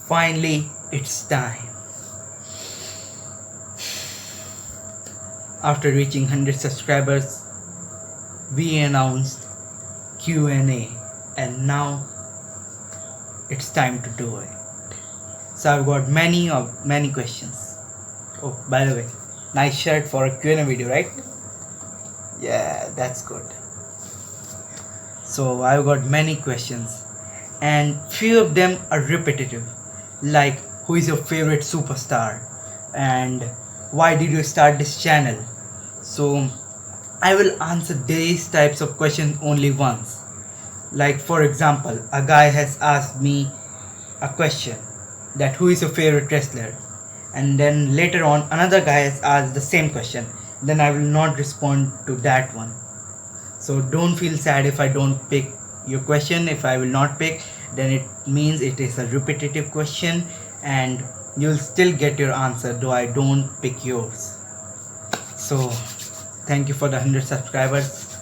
Finally, it's time. After reaching 100 subscribers, we announced Q&A, and now it's time to do it. So I've got many questions. Oh, by the way, nice shirt for a Q&A video, right? Yeah, that's good. So I've got many questions, and few of them are repetitive, like who is your favorite superstar, and why did you start this channel? So I will answer these types of questions only once. Like for example, a guy has asked me a question that who is your favorite wrestler, and then later on another guy has asked the same question. Then I will not respond to that one. So don't feel sad if I don't pick your question. If I will not pick, then it means it is a repetitive question and you'll still get your answer though I don't pick yours. So thank you for the 100 subscribers,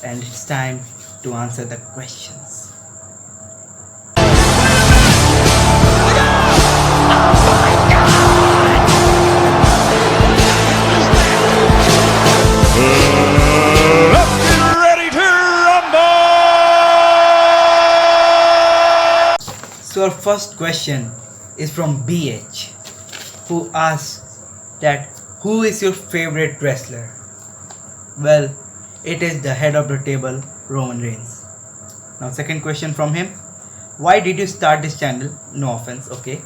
and it's time to answer the questions. So our first question is from BH, who asks that who is your favorite wrestler? Well, it is the head of the table, Roman Reigns. Now second question from him, why did you start this channel? No offense, okay.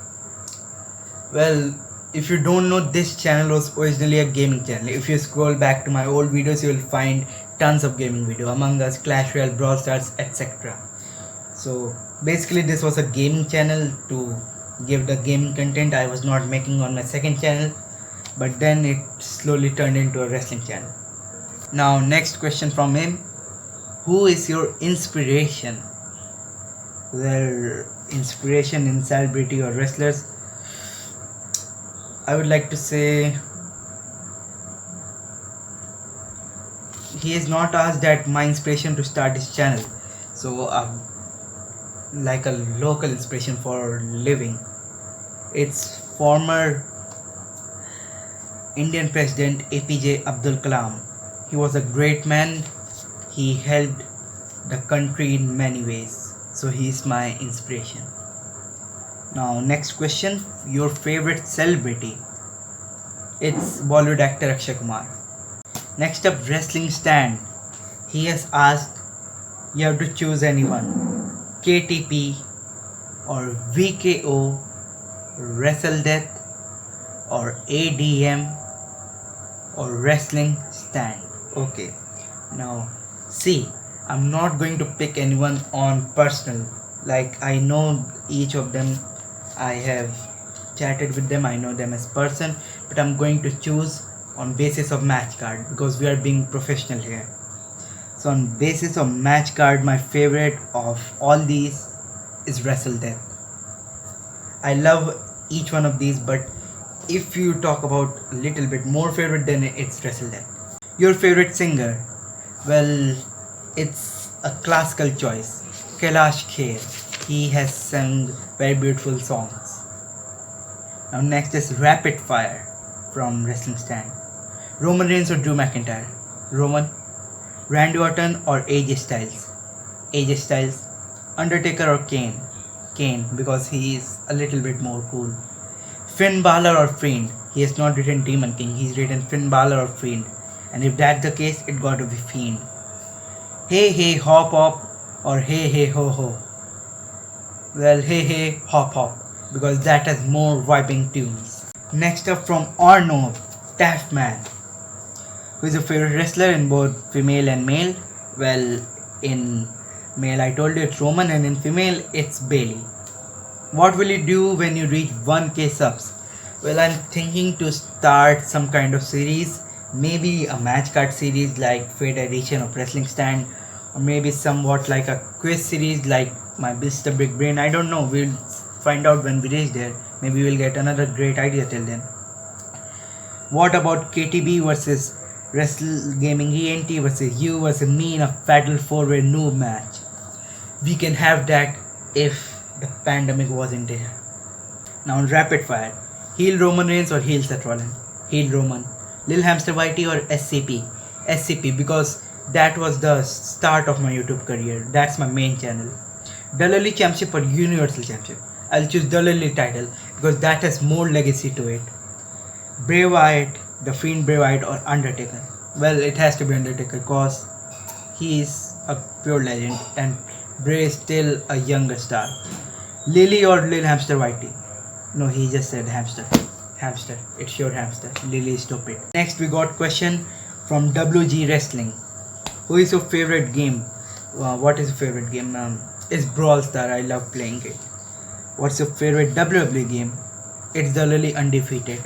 Well, if you don't know, this channel was originally a gaming channel. If you scroll back to my old videos, you will find tons of gaming video, Among Us, Clash Royale, Brawl Stars, etc. So basically this was a gaming channel to give the gaming content I was not making on my second channel, but then it slowly turned into a wrestling channel. Now next question from him, who is your inspiration? Well, inspiration in celebrity or wrestlers, I would like to say he has not asked that my inspiration to start this channel. So like a local inspiration for living, it's former Indian President APJ Abdul Kalam. He was a great man. He helped the country in many ways. So he is my inspiration. Now next question, your favorite celebrity? It's Bollywood actor Akshay Kumar. Next up, wrestling stand. He has asked you have to choose anyone, KTP or VKO, WrestleDeath or ADM or wrestling stand. Okay, now see, I'm not going to pick anyone on personal, like I know each of them, I have chatted with them, I know them as person, but I'm going to choose on basis of match card because we are being professional here. So on basis of match card, my favorite of all these is WrestleDeath. I love each one of these, but if you talk about a little bit more favorite, then it's WrestleDeath. Your favorite singer? Well, it's a classical choice, Kailash Kher. He has sung very beautiful songs. Now next is rapid fire from Wrestling Stand. Roman Reigns or Drew McIntyre? Roman. Randy Orton or AJ Styles? AJ Styles. Undertaker or Kane? Kane, because he is a little bit more cool. Finn Balor or Fiend? He has not written Demon King, he's written Finn Balor or Fiend. And if that's the case, it got to be Fiend. Hey Hey Hop Hop or Hey Hey Ho Ho? Well, Hey Hey Hop Hop, because that has more vibing tunes. Next up from Arnold, Taffman. Who is your favorite wrestler in both female and male? Well, in male I told you it's Roman, and in female it's Bailey. What will you do when you reach 1k subs? Well, I'm thinking to start some kind of series, maybe a match card series like Fate Edition of Wrestling Stand, or maybe somewhat like a quiz series like my Mr. Big Brain. I don't know, we'll find out when we reach there. Maybe we'll get another great idea till then. What about KTB versus Wrestle Gaming ENT versus you versus me in a fatal 4-way noob match? We can have that if the pandemic wasn't there. Now rapid fire. Heel Roman Reigns or heel Seth Rollins? Heel Roman. Lil Hamster Whitey or SCP? SCP, because that was the start of my YouTube career. That's my main channel. WWE Championship or Universal Championship? I'll choose WWE title because that has more legacy to it. Bray Wyatt, The Fiend Bray Wyatt or Undertaker? Well, it has to be Undertaker because he is a pure legend and Bray is still a younger star. Lily or Lil Hamster Whitey? No, he just said hamster. Hamster. It's your hamster. Lily is stupid. Next we got question from WG Wrestling. Who is your favorite game? What is your favorite game? It's Brawl Star. I love playing it. What's your favorite WWE game? It's the Lily Undefeated.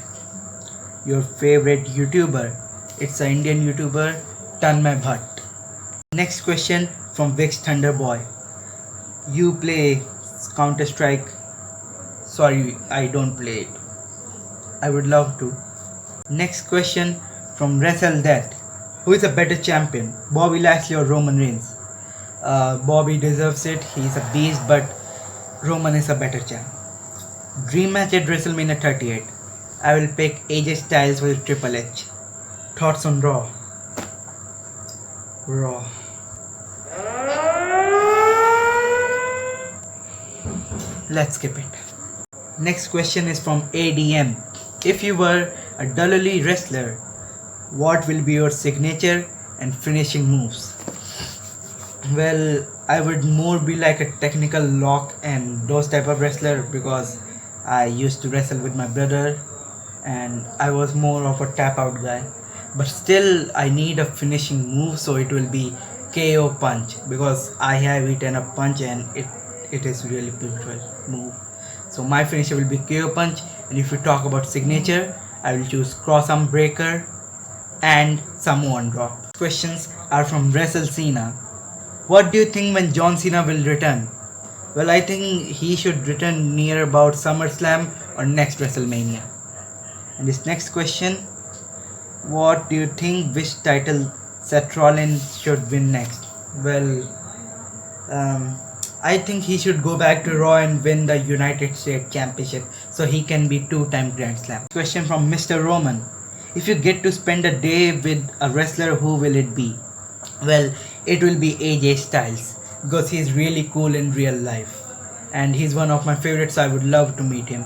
Your favorite YouTuber? It's an Indian YouTuber, Tanmay Bhatt. Next question from Vix Thunderboy. You play Counter Strike? Sorry, I don't play it. I would love to. Next question from Wrestle Death. Who is a better champion, Bobby Lashley or Roman Reigns? Bobby deserves it. He's a beast, but Roman is a better champ. Dream match at WrestleMania 38. I will pick AJ Styles with Triple H. Thoughts on Raw? Raw. Let's skip it. Next question is from ADM. If you were a WWE wrestler, what will be your signature and finishing moves? Well, I would more be like a technical lock and those type of wrestler because I used to wrestle with my brother and I was more of a tap out guy. But still I need a finishing move, so it will be KO punch because I have eaten a punch and it is really beautiful move. So my finisher will be KO punch, and if we talk about signature, I will choose cross arm breaker and Samoan drop. Questions are from Wrestle Cena. What do you think when John Cena will return? Well, I think he should return near about SummerSlam or next WrestleMania. And this next question, what do you think, which title Seth Rollins should win next? Well, I think he should go back to Raw and win the United States Championship so he can be two-time Grand Slam. Question from Mr. Roman. If you get to spend a day with a wrestler, who will it be? Well, it will be AJ Styles because he's really cool in real life and he's one of my favorites, so I would love to meet him.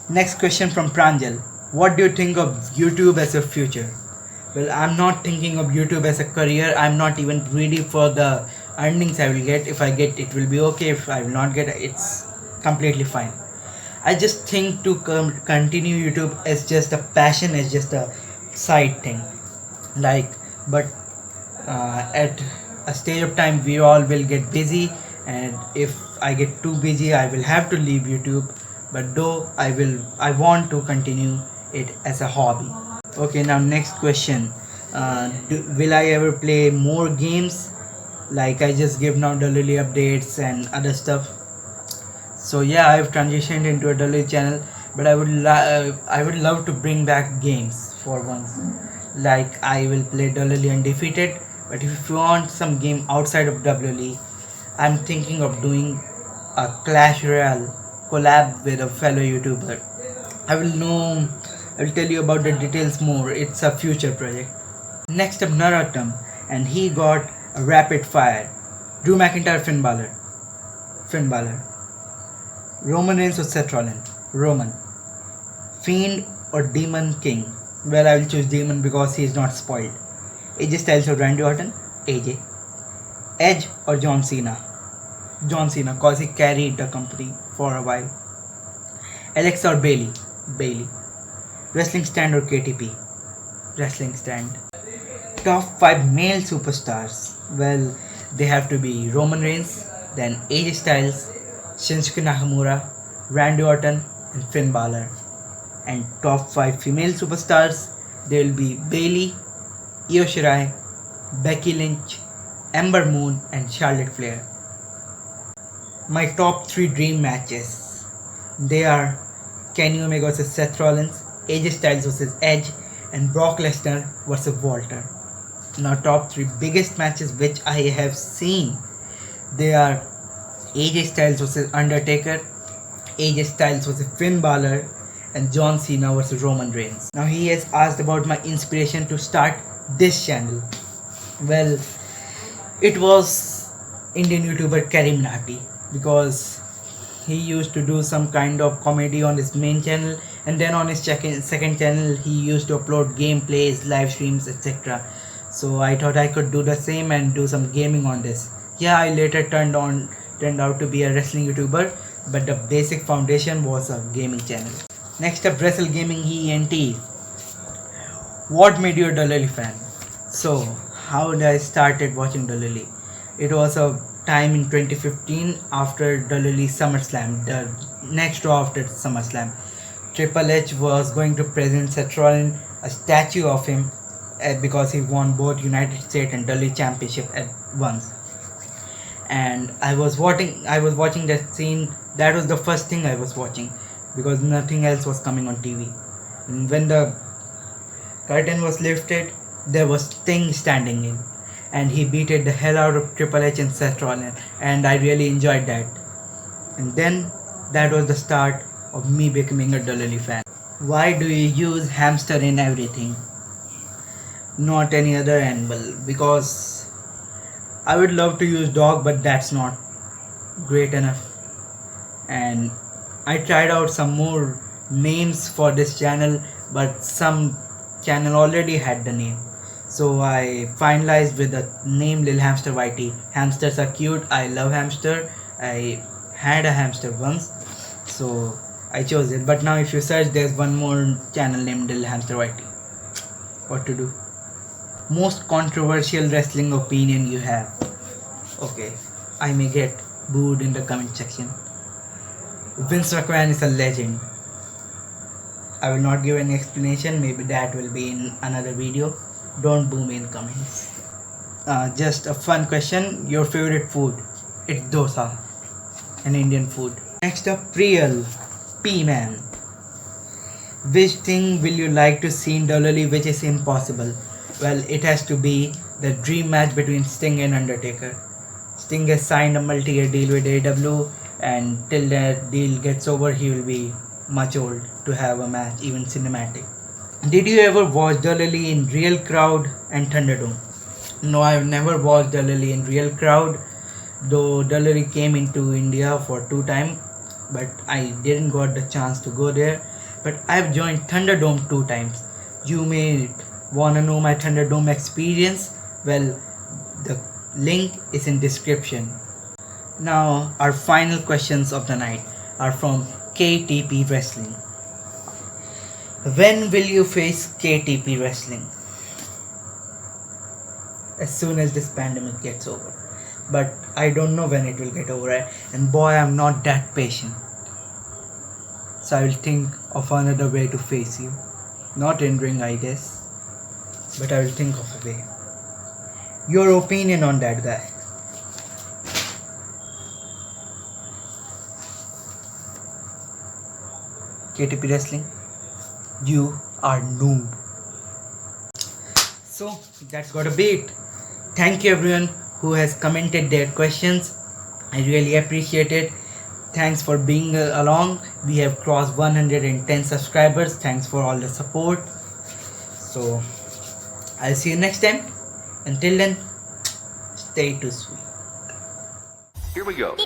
Next question from Pranjal. What do you think of YouTube as a future? Well, I'm not thinking of YouTube as a career. I'm not even greedy for the earnings I will get. If I get, it will be okay. If I will not get, it's completely fine. I just think to continue YouTube as just a passion, as just a side thing. But at a stage of time, we all will get busy, and if I get too busy, I will have to leave YouTube. But though I want to continue it as a hobby. Okay, now next question. Will I ever play more games? Like I just give now WWE updates and other stuff. So yeah, I've transitioned into a WWE channel, but I would love to bring back games for once. Like I will play WWE Undefeated, but if you want some game outside of WWE, I'm thinking of doing a Clash Royale collab with a fellow YouTuber. I will tell you about the details more. It's a future project. Next up, Narottam, and he got a rapid fire. Drew McIntyre, Finn Balor. Finn Balor. Roman Reigns or Seth Rollins? Roman. Fiend or Demon King? Well, I will choose Demon because he is not spoiled. AJ Styles or Randy Orton? AJ. Edge or John Cena? John Cena, cause he carried the company for a while. Alexa or Bailey? Bailey. Wrestling stand or KTP? Wrestling stand. Top 5 male superstars. Well, they have to be Roman Reigns, then AJ Styles, Shinsuke Nakamura, Randy Orton, and Finn Balor. And top 5 female superstars, they will be Bailey, Io Shirai, Becky Lynch, Ember Moon, and Charlotte Flair. My top 3 dream matches. They are Kenny Omega vs Seth Rollins, AJ Styles vs Edge, and Brock Lesnar vs Walter. Now top 3 biggest matches which I have seen. They are AJ Styles vs Undertaker, AJ Styles versus Finn Balor, and John Cena versus Roman Reigns. Now he has asked about my inspiration to start this channel. Well, it was Indian YouTuber Karim Nati, because he used to do some kind of comedy on his main channel, and then on his second channel he used to upload gameplays, live streams, etc. So I thought I could do the same and do some gaming on this. Yeah, I later turned out to be a wrestling YouTuber, but the basic foundation was a gaming channel. Next up, Wrestle Gaming ENT. What made you a Dalali fan? So, how did I started watching Dalali? It was a time in 2015 after Dalali SummerSlam, the next Raw after SummerSlam. Triple H was going to present Seth Rollins a statue of him because he won both United States and Dalali Championship at once. And I was watching that scene. That was the first thing I was watching, because nothing else was coming on TV. And when the curtain was lifted, there was Sting standing in, and he beated the hell out of Triple H and Seth Rollins, and I really enjoyed that. And then that was the start of me becoming a Dalali fan. Why do you use hamster in everything, not any other animal? Because I would love to use dog, but that's not great enough. And I tried out some more names for this channel, but some channel already had the name. So I finalized with the name Lil Hamster YT. Hamsters are cute. I love hamster. I had a hamster once, so I chose it. But now if you search, there's one more channel named Lil Hamster YT. What to do? Most controversial wrestling opinion you have? Okay, I may get booed in the comment section. Vince McMahon is a legend. I will not give any explanation. Maybe that will be in another video. Don't boo me in comments. Just a fun question. Your favorite food? It's dosa, an Indian food. Next up, Priyal P-Man. Which thing will you like to see in Dalali which is impossible? Well, it has to be the dream match between Sting and Undertaker. Sting has signed a multi-year deal with AEW, and till that deal gets over, he will be much old to have a match, even cinematic. Did you ever watch Dalali in real crowd and Thunderdome? No, I have never watched Dalali in real crowd, though Dalali came into India for 2 times, but I didn't got the chance to go there. But I've joined Thunderdome 2 times. You may wanna know my Thunderdome experience? Well, the link is in description. Now our final questions of the night are from KTP Wrestling. When will you face KTP Wrestling? As soon as this pandemic gets over. But I don't know when it will get over, and boy, I'm not that patient. So I will think of another way to face you. Not in ring, I guess, but I will think of a way. Your opinion on that guy? KTP Wrestling, you are noob. So that's gotta be it. Thank you everyone who has commented their questions. I really appreciate it. Thanks for being along. We have crossed 110 subscribers. Thanks for all the support. So I'll see you next time. Until then, stay too sweet. Here we go.